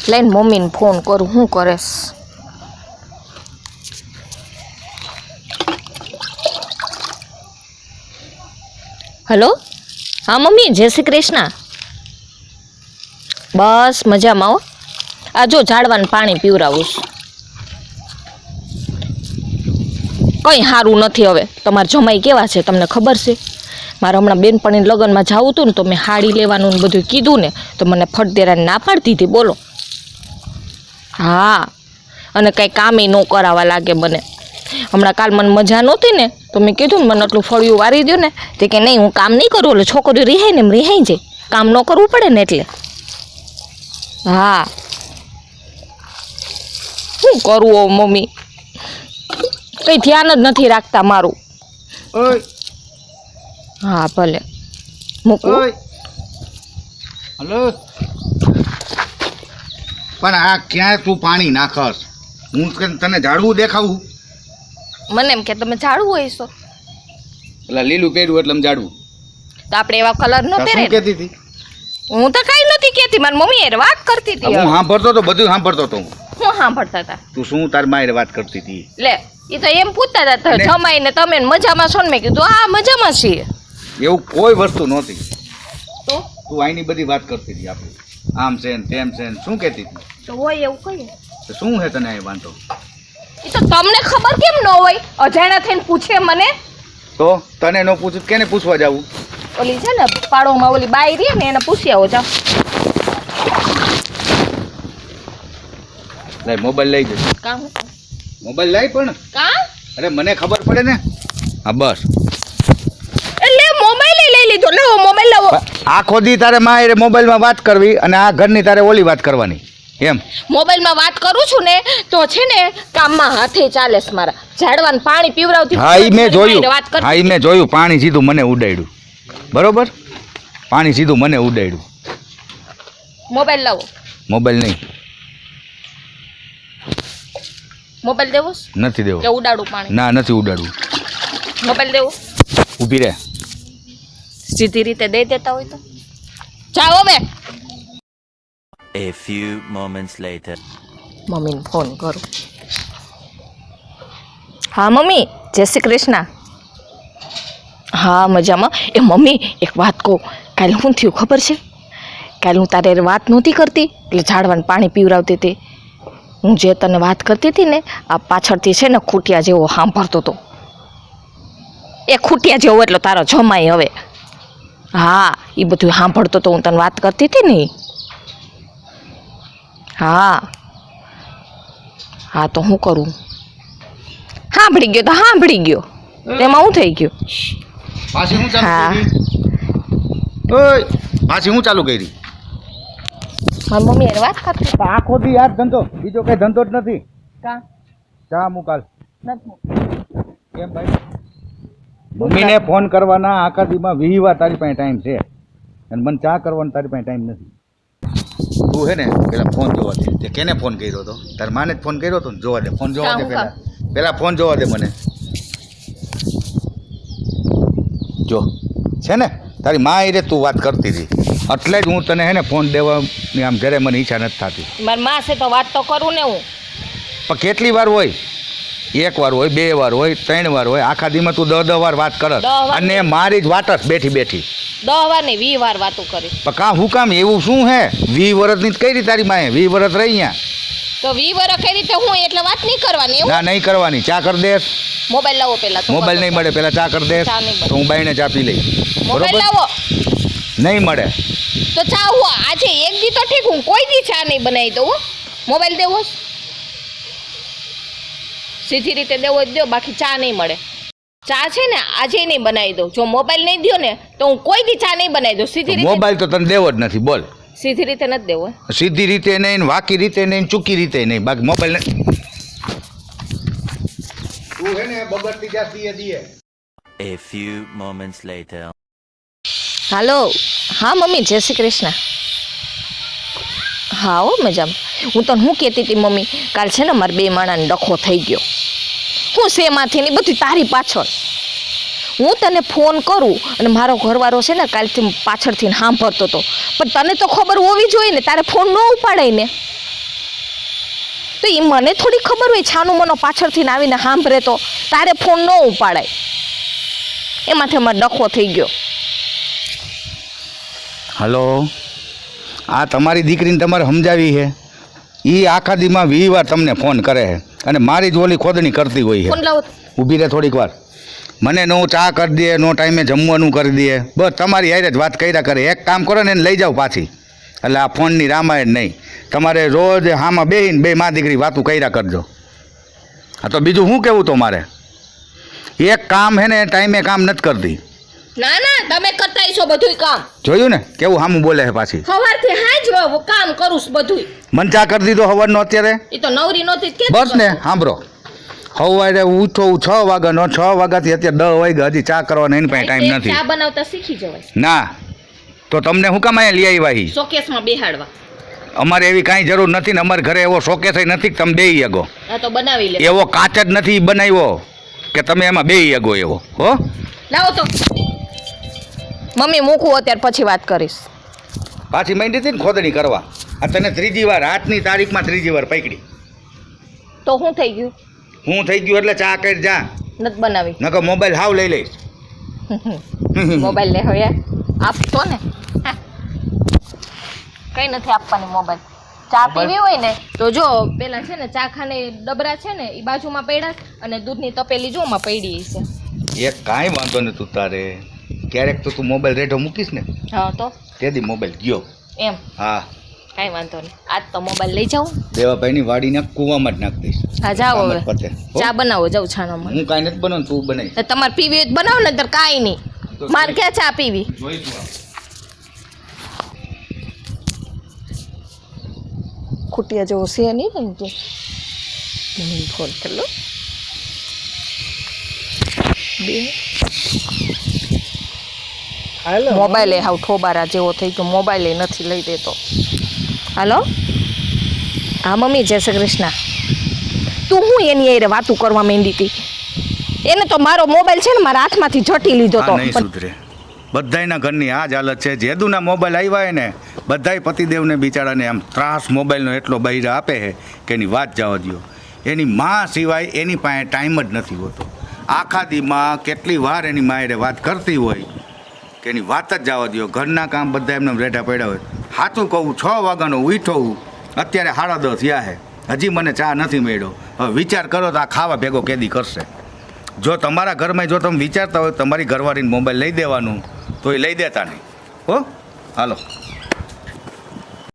લઈને મમ્મીને ફોન કરું, શું કરેશ. હલો, હા મમ્મી, જય શ્રી કૃષ્ણ. બસ મજામાં હો. આ જો ઝાડવાનું પાણી પીવરાવું છું. કંઈ સારું નથી હવે. તમારા જમાઈ કેવા છે તમને ખબર છે? મારે હમણાં બેનપણીના લગ્નમાં જવું હતું ને, તો મેં સાડી લેવાનું ને બધું કીધું ને, તો મને ફટદેરાને ના પાડી દીધી. બોલો. હા, અને કંઈ કામે ન કરાવવા લાગે મને. હમણાં કાલ મને મજા નહોતી ને, તો મેં કીધું ને મને આટલું ફળિયું વારી દો ને, તે કે નહીં હું કામ નહીં કરું. એટલે છોકરીઓ રિહાય ને એમ રિહાઈ જાય, કામ ન કરવું પડે ને એટલે. હા, શું કરવું મમ્મી, કંઈ ધ્યાન જ નથી રાખતા મારું. ઓય હા ભલે મૂકું. ઓય હલો. પણ આ ક્યાં તું પાણી નાખસ? હું તને ઝાડવું દેખાવું? મને એમ કે તમે ઝાડવું હોય છો, એટલે લીલું પહેર્યું એટલે ઝાડવું. તો આપણે એવા કલર ન શું પહેરે. કહેતી હતી? હું તો કઈ નથી કહેતી, મારી મમ્મી યાર વાત કરતી હતી. હું સાંભળતો તો, બધું સાંભળતો તો. હું સાંભળતા હતા. તું શું તાર માયરે વાત કરતી હતી? લે, એ તો એમ પૂછતા હતા જમાઈ ને તમે મજામાં છો ને? મેં કીધું હા મજામાં છીએ. એવું કોઈ વસ્તુ નહોતી. તો તું આઈની બધી વાત કરતી હતી આપણે, આમ છે ને તેમ છે ને. શું કહેતી હતી? તો હોય એવું કહીએ તો શું હે તને અહીં વાંધો? એ તો તમને ખબર કેમ ન હોય? અજાણ્યા થઈને પૂછે મને. તો તને ન પૂછું કેને પૂછવા જાવું? ઓલી છે ને પાડોમાં ઓલી બાઈ રહી ને એને પૂછી આવો. જાઓ લાય મોબાઈલ લઈ જજો. કામ મોબાઈલ લાય પણ. કામ અરે મને ખબર પડે ને. હા બસ. એટલે મોબાઈલ લઈ લીધો. લાવો મોબાઈલ લાવો. આખો દી તારે મારે મોબાઈલમાં વાત કરવી અને આ ઘરની તારે ઓલી વાત કરવાની એમ. મોબાઈલમાં વાત કરું છું ને તો છે ને કામમાં હાથે ચાલે છે મારા. ઝાડવાનું પાણી પીવરાવતી. હા ઈ મેં જોયું. હા ઈ મેં જોયું. પાણી સીધું મને ઉડાડ્યું. બરોબર, પાણી સીધું મને ઉડાડ્યું. મોબાઈલ લાવો. મોબાઈલ નહીં. મોબાઈલ દેવો નથી દેવો. કે ઉડાડું પાણી? ના નથી ઉડાડવું. મોબાઈલ દેવો. ઊભી રહે. સીધી રીતે દઈ દેતા હોય તો જાઓ. હવે A few moments later. મમ્મીને ફોન કરું. હા મમ્મી, જય શ્રી કૃષ્ણ. હા મજામાં. એ મમ્મી એક વાત કહું, કાલે શું થયું ખબર છે? કાલે હું તારે વાત નહોતી કરતી, એટલે ઝાડવાનું પાણી પીવરાવતી હતી. હું જે તને વાત કરતી હતી ને, આ પાછળથી છે ને ખૂટિયા જેવો સાંભળતો હતો. એ ખૂટિયા જેવો એટલે તારો જમાઈ હવે. હા, એ બધું સાંભળતો તો. હું તને વાત કરતી હતી ને. હા હા, તો શું કરું? સાંભળી ગયો તો સાંભળી ગયો, તેમાં શું થઈ ગયું? પાછી હું ચાલુ હા. કરી? ઓય પાછી હું ચાલુ કરી? મારી મમ્મી યાર વાત કરતી. આખો દી યાર ધંધો, બીજો કઈ ધંધો જ નથી. કા ચા મુકાલ. નથી. કેમ ભાઈ? મમ્મીને ફોન કરવાના આખા દીમાં 20 વાર તારી પાસે ટાઈમ છે, અને મને ચા કરવાનો તારી પાસે ટાઈમ નથી. તું હે ને પેલા ફોન જોવા દે. તે કેને ફોન કર્યો હતો? તાર માને જ ફોન કર્યો હતો ને? જોવા દે, ફોન જોવા દે પેલા. પેલા ફોન જોવા દે મને. જો છે ને તારી મા એ રે તું વાત કરતી હતી, એટલે જ હું તને હે ને ફોન દેવાની આમ ઘરે મને ઈચ્છા નથી થતી. મારી માં છે તો વાત તો કરું ને હું. પણ કેટલી વાર હોય? 1 વાર હોય, 2 વાર હોય, 3 વાર હોય. આખા દીમાં તું 10 વાર વાત કરસ, 10 વાર અને મારી જ વાટસ બેઠી બેઠી. 10 વાર ને 20 વાર વાતો કરી. પણ કાં હું કામ એવું શું હે? 20 વર્ષની જ કરી તારી માએ. 20 વર્ષ રહી અહીંયા. તો 20 વાર કઈ રીતે હું એટલે વાત નહીં કરવાની એવું? ના નહીં કરવાની. ચા કરી દેસ. મોબાઈલ લાવો પેલા. તો મોબાઈલ નહીં મળે, પેલા ચા કરી દેસ ચા નહીં મળે. તો હું બાઈને ચા પી લઈ. મોબાઈલ બરોબર? લાવો નહીં મળે. તો ચા હું આજે એક દી તો ઠીક, હું કોઈ દી ચા નહીં બનાવી દઉં. મોબાઈલ દેવો સીધી રીતે દેવો જ દો, બાકી ચા નહીં મળે. ચા છે ને આજે નહીં બનાવી દઉં. જો મોબાઈલ નહીં દો ને તો હું કોઈ દી ચા નહીં બનાવી દઉં. સીધી રીતે. મોબાઈલ તો તને દેવો જ નથી. બોલ. સીધી રીતે નથી દેવો. સીધી રીતે નહીં, વાકી રીતે નહીં, ચૂકી રીતે નહીં. બાકી મોબાઈલ તું હે ને બગડતી જાતી દીએ. A few moments later. હાલો. હા મમ્મી, જય શ્રી કૃષ્ણ. હા હો મજામાં. હું તને શું કહેતી હતી મમ્મી, કાલ છે ને મારે 2 માણાને ડખો થઈ ગયો. હું શેમાંથી ની બધી તારી પાછળ. હું તને ફોન કરું અને મારો ઘરવાળો છે ને કાલથી પાછળથી સાંભળતો હતો, પણ તને તો ખબર હોવી જોઈએ ને, તારે ફોન ન ઉપાડાય ને. તો એ મને થોડી ખબર હોય, છાનું મનો પાછળથી આવીને સાંભળે તો તારે ફોન ન ઉપાડાય. એમાંથી અમારે ડખો થઈ ગયો. હલો, આ તમારી દીકરીને તમારે સમજાવી છે, એ આખા દીમાં 20 વાર તમને ફોન કરે છે અને મારી જ ઓલી ખોદણી કરતી હોય ફોન છે. લાવો. ઊભી રહે થોડીક વાર. મને નો ચા કરી દે, નો ટાઈમે જમવાનું કરી દે, બસ તમારી હારે જ વાત કર્યા કરે. એક કામ કરો ને એને લઈ જાઓ પાછી. એટલે આ ફોનની રામાયણ નહીં. તમારે રોજ હામાં બેહીને બે મા દીકરી વાતું કર્યા કરજો. હા તો બીજું શું કહેવું તો મારે? એક કામ હે ને ટાઈમે કામ નથી કરતી. ના ના, તમે કરતા છો બધુંય કામ. જોયું ને કેવું હામું બોલે છે પાછી. સવારથી હાજ કામ કરું છું બધુંય. મન ચા કરી દીધો હવારનો અત્યારે? એ તો નવરી નહોતી જ બસ ને સાંભળો, સવારે ઉઠો 6 વાગ્યાનો, 6 વાગ્યાથી અત્યારે 10 વાગ્યા, હજી ચા કરવાનો એની પાસે ટાઈમ નથી. ચા બનાવતા શીખી જવાય. ના તો તમને શું કામ અહીંયા લઈ આવ્યા હી? શોકેસમાં બેહાડવા. અમારે એવી કાંઈ જરૂર નથી ને, અમારે ઘરે એવો શોકેસ નથી કે તમે બેહી શકો. આ તો બનાવી લે. એવો કાચ જ નથી બનાવ્યો કે તમે એમાં બેહી શકો એવો. હો લાવો તો. મમ્મી મૂકું અત્યારે, પછી વાત કરીશ. પાછી માંડી હતી ને ખોદણી કરવા. આ તને 3જી વાર, આજની તારીખમાં 3જી વાર પકડી. તો શું થઈ ગયું? હું થઈ ગયું એટલે ચા કરી જા, નથી બનાવી. નકર મોબાઈલ હાવ લઈ લઈશ. મોબાઈલ લે હવે આપતો ને. કઈ નથી આપવાની મોબાઈલ. ચા પીવી હોય ને તો જો પેલા છે ને ચા ખાને ડબરા છે ને એ બાજુમાં પડ્યા અને દૂધની તપેલી જો માં પડી છે. એક કાંઈ વાંધો નહીં તું તારે. ક્યારેક તો તું મોબાઈલ રેઢો મૂકીશ ને હા તો તેથી મોબાઈલ ગયો. એમ હા કાંઈ વાંધો નહીં. આજ તો મોબાઈલ લઈ જાઉં. દેવાભાઈની વાડીના કૂવામાં જ નાખ દઈશ. હા જાઓ હવે. કામ જ પતે. હો? ચા બનાવો, જાઉં છાનો મને. હું કાંઈ નથી બનાવું, તું બનાવીશ. તમારે પીવી હોય તો બનાવો ને, તો કાંઈ નહીં. મારે ક્યાં ચા પીવી? જોઈશું. ખૂટિયા જેવો છે નહીં ને તો મને ફોન કરી લો. મોબાઈલ એ હાવ ઠોબારા જેવો થઈ ગયો, મોબાઈલ એ નથી લઈ દેતો. હાલો, હા મમ્મી, જય શ્રી કૃષ્ણ. તું હું એની હારે વાતું કરવા માંડી હતી? એને તો મારો મોબાઈલ છે ને મારા હાથમાંથી ઝટી લીધો તો. આ નહીં સુધરે. બધાયના ઘરની આ જ હાલત છે. જેદુના મોબાઈલ આવ્યા ને બધાય પતિદેવને બિચારાને આમ ત્રાસ મોબાઈલનો એટલો બૈરા આપે છે કે એની વાત જવા દો. એની માં સિવાય એની પાસે ટાઈમ જ નથી હોતો. આખા દીમાં કેટલી વાર એની માએ વાત કરતી હોય કે એની વાત જ જવા દો. ઘરના કામ બધા એમને રેઢા પડ્યા હોય. સાચું કહું, 6 વાગ્યાનો ઉઠો હું, અત્યારે 10:30 થયા છે, હજી મને ચા નથી મળ્યો. હવે વિચાર કરો તો આ ખાવા ભેગો કેદી કરશે? જો તમારા ઘરમાં જો તમે વિચારતા હોય તમારી ઘરવાળીને મોબાઈલ લઈ દેવાનું તો એ લઈ દેતા નહીં. હો હાલો.